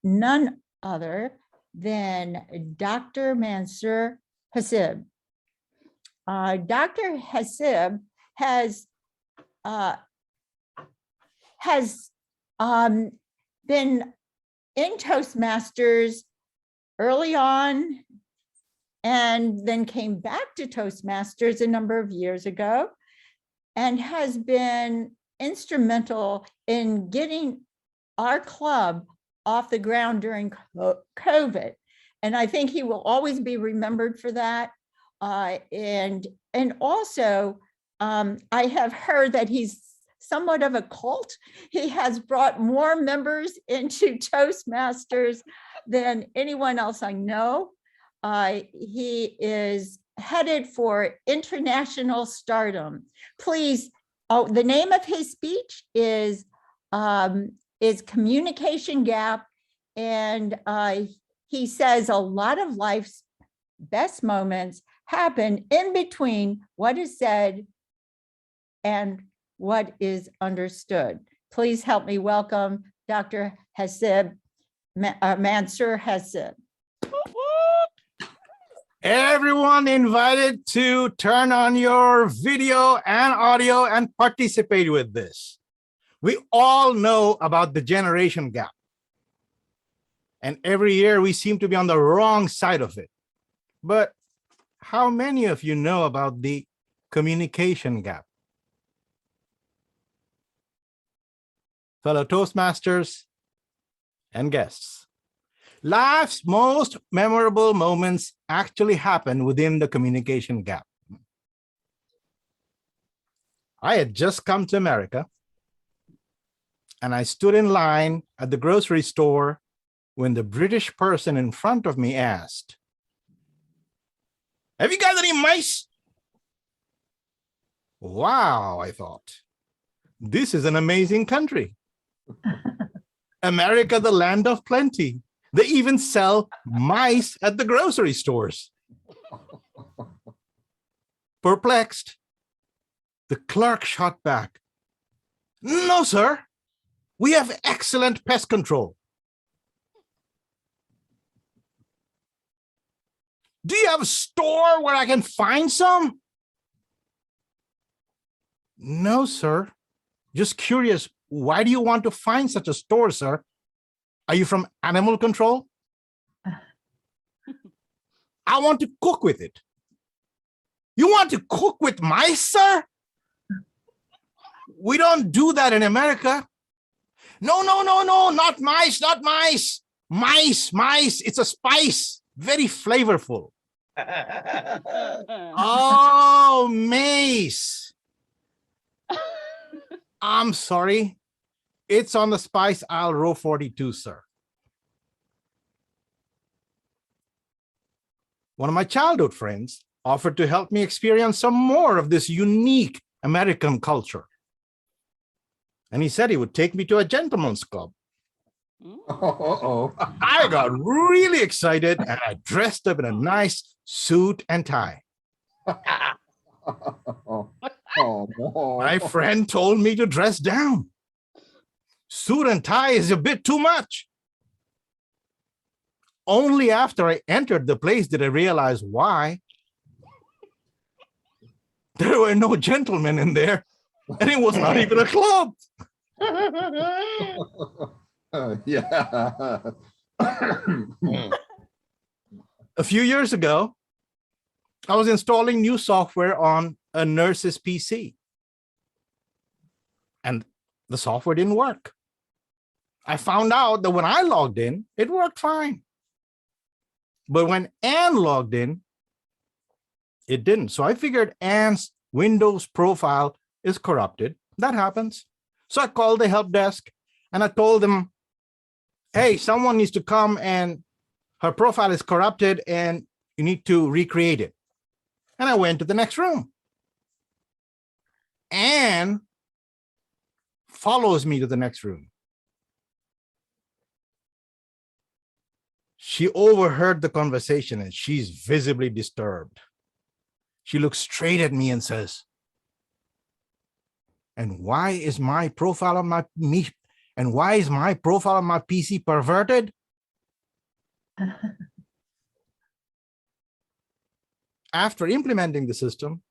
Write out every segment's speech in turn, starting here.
none other than Dr. Mansur Hasib. Dr. Hasib has been in Toastmasters early on and then came back to Toastmasters a number of years ago and has been instrumental in getting our club off the ground during COVID. And I think he will always be remembered for that. And also, I have heard that he's somewhat of a cult. He has brought more members into Toastmasters than anyone else I know. He is headed for international stardom. Please, the name of his speech is Communication Gap. And he says a lot of life's best moments happen in between what is said and what is understood. Please help me welcome Dr. Hasib, Mansur Hasib. Everyone invited to turn on your video and audio and participate with this. We all know about the generation gap. And every year we seem to be on the wrong side of it. But how many of you know about the communication gap? Fellow Toastmasters and guests, life's most memorable moments actually happen within the communication gap. I had just come to America and I stood in line at the grocery store when the British person in front of me asked, "Have you got any mice?" Wow, I thought, this is an amazing country. America, the land of plenty. They even sell mice at the grocery stores. Perplexed, the clerk shot back, "No, sir, we have excellent pest control." "Do you have a store where I can find some?" "No, sir. Just curious, why do you want to find such a store, sir? Are you from animal control?" "I want to cook with it." "You want to cook with mice, sir?" "We don't do that in America." No, not mice, not mice. Mice, it's a spice, very flavorful." "Oh, mace. I'm sorry. It's on the spice aisle, row 42, sir." One of my childhood friends offered to help me experience some more of this unique American culture. And he said he would take me to a gentleman's club. I got really excited and I dressed up in a nice suit and tie. My friend told me to dress down. Suit and tie is a bit too much. Only after I entered the place did I realize why. There were no gentlemen in there, and it was not even a club. Yeah. A few years ago, I was installing new software on a nurse's PC, and the software didn't work. I found out that when I logged in, it worked fine. But when Anne logged in, it didn't. So I figured Anne's Windows profile is corrupted. That happens. So I called the help desk and I told them, "Hey, someone needs to come and her profile is corrupted and you need to recreate it." And I went to the next room. Anne follows me to the next room. She overheard the conversation and she's visibly disturbed. She looks straight at me and says, "And why is my profile on my PC perverted?" After implementing the system,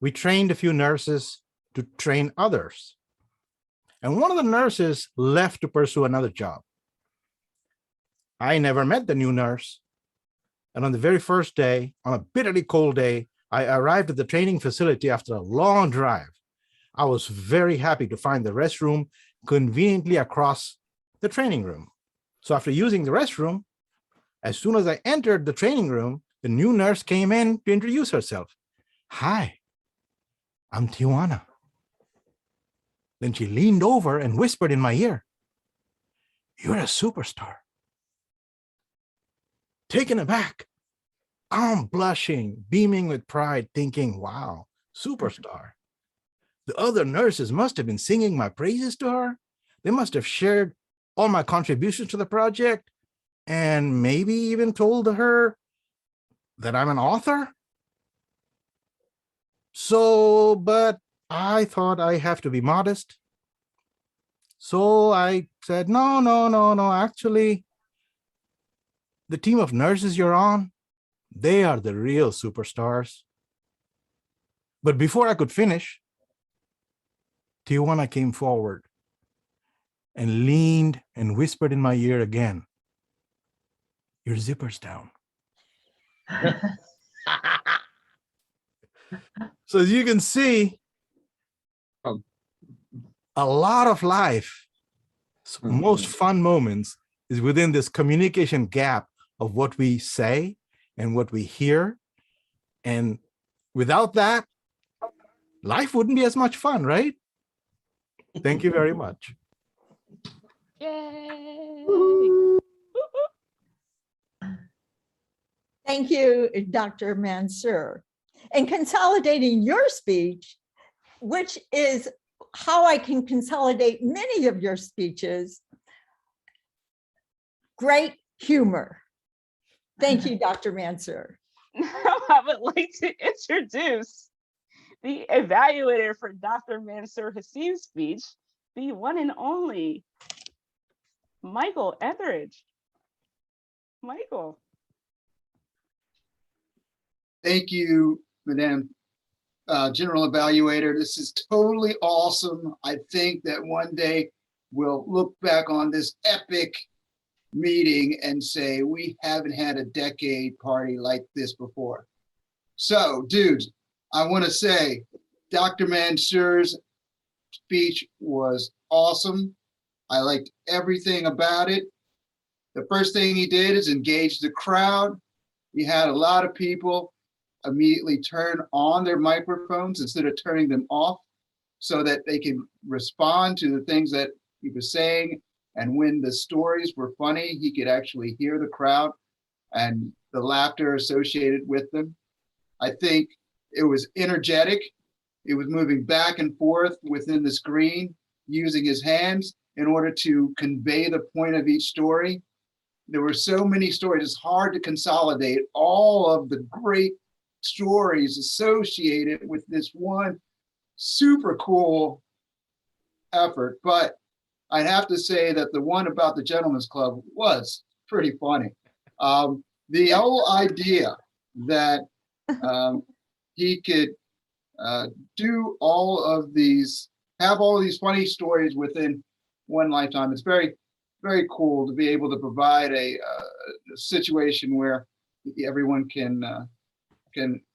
we trained a few nurses to train others. And one of the nurses left to pursue another job. I never met the new nurse. And on the very first day, on a bitterly cold day, I arrived at the training facility after a long drive. I was very happy to find the restroom conveniently across the training room. So after using the restroom, as soon as I entered the training room, the new nurse came in to introduce herself. Hi, I'm Tijuana. Then she leaned over and whispered in my ear, you're a superstar. Taken aback, I'm blushing, beaming with pride, thinking, wow, superstar. The other nurses must have been singing my praises to her. They must have shared all my contributions to the project and maybe even told her that I'm an author. So, but I thought I have to be modest. So I said, no. Actually, the team of nurses you're on, they are the real superstars. But before I could finish, Tijuana came forward and leaned and whispered in my ear again, your zipper's down. So as you can see, a lot of life, most fun moments is within this communication gap of what we say and what we hear. And without that, life wouldn't be as much fun, right? Thank you very much. Yay! Thank you, Dr. Mansur. And consolidating your speech, which is how I can consolidate many of your speeches, great humor. Thank you, Dr. Mansur. Now I would like to introduce the evaluator for Dr. Mansur Hasib's speech, the one and only Michael Etheridge. Michael. Thank you, Madam General Evaluator. This is totally awesome. I think that one day we'll look back on this epic meeting and say, we haven't had a decade party like this before. So, dudes, I want to say Dr. Mansur's speech was awesome. I liked everything about it. The first thing he did is engage the crowd. He had a lot of people immediately turn on their microphones instead of turning them off so that they can respond to the things that he was saying. And when the stories were funny, he could actually hear the crowd and the laughter associated with them. I think it was energetic. It was moving back and forth within the screen, using his hands in order to convey the point of each story. There were so many stories, it's hard to consolidate all of the great stories associated with this one super cool effort. But I'd have to say that the one about the Gentleman's Club was pretty funny. The whole idea that he could do all of these, have all of these funny stories within one lifetime. It's very, very cool to be able to provide a situation where everyone can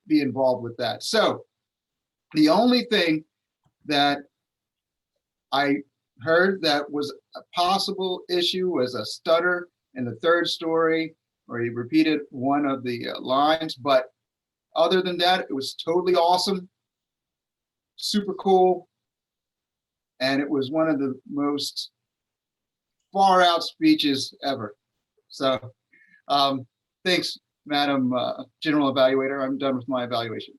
be involved with that. So the only thing that I heard that was a possible issue was a stutter in the third story, or he repeated one of the lines. But other than that, it was totally awesome, super cool. And it was one of the most far out speeches ever. So thanks, Madam General Evaluator. I'm done with my evaluation.